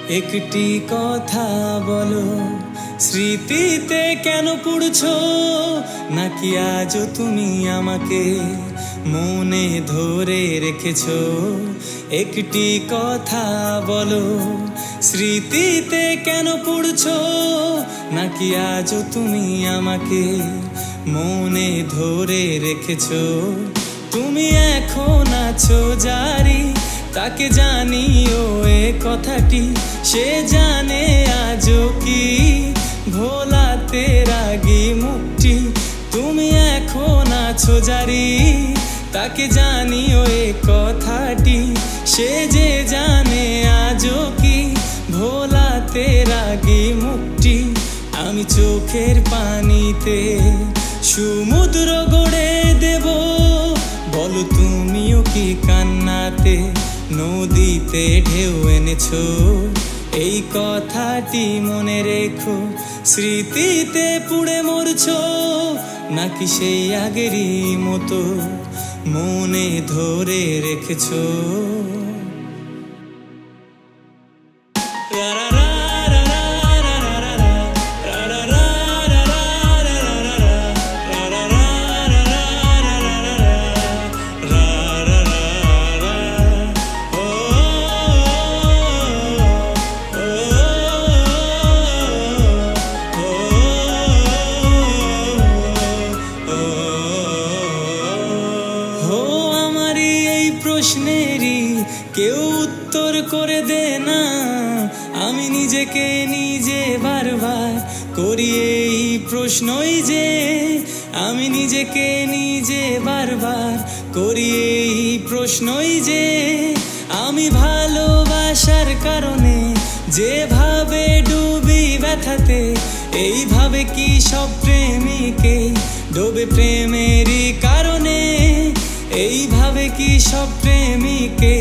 একটি কথা বলো, স্মৃতিতে কেন পড়ছো? নাকি আজও তুমি আমাকে মনে ধরে রেখেছো? একটি কথা বলো, স্মৃতিতে কেন পড়ছো? নাকি আজও তুমি আমাকে মনে ধরে রেখেছো? তুমি এখন আছো জারি, তাকে জানিও এ কথাটি, সে জানে আজও কি ভোলাতে রাগি মুখটি। তুমি এখন আছো জারি, তাকে জানিও এ কথাটি, সে যে জানে আজও কি ভোলাতে রাগি মুখটি। আমি চোখের পানিতে সমুদ্র গড়ে দেব, বলো তুমিও কি কান্নাতে নদীতে ঢেউ এনেছো? এই কথাটি মনে রেখো, স্মৃতিতে পুড়ে মরছো? নাকি সেই আগেরই মতো মনে ধরে রেখেছো? প্রশ্নেরই কেউ উত্তর করে দে না, আমি নিজেকে নিজে বারবার করি এই প্রশ্নই যে, আমি নিজেকে নিজে বারবার করি এই প্রশ্নই যে, আমি ভালোবাসার কারণে যেভাবে ডুবি ব্যথাতে, এইভাবে কি সব প্রেমিকে ডোবে প্রেমেরই কারণে? এইভাবে কি সব প্রেমিকে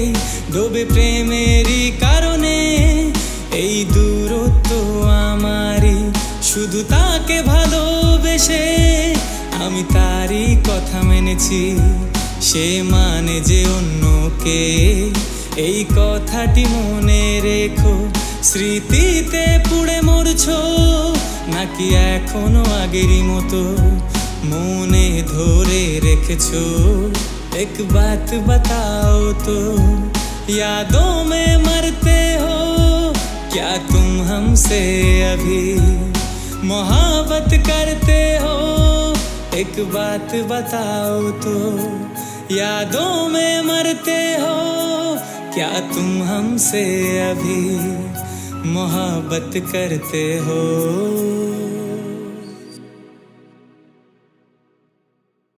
ডোবে প্রেমেরই কারণে? এই দূরত্ব আমারই, শুধু তাকে ভালোবেসে আমি তারই কথা মেনেছি, সে মানে যে অন্যকে। এই কথাটি মনে রেখো, স্মৃতিতে পুড়ে মরছো? নাকি এখনো আগেরই মতো মনে ধরে রেখেছো? एक बात बताओ तो, यादों में मरते हो क्या तुम हमसे अभी मोहब्बत करते हो? एक बात बताओ तो, यादों में मरते हो क्या तुम हमसे अभी मोहब्बत करते हो?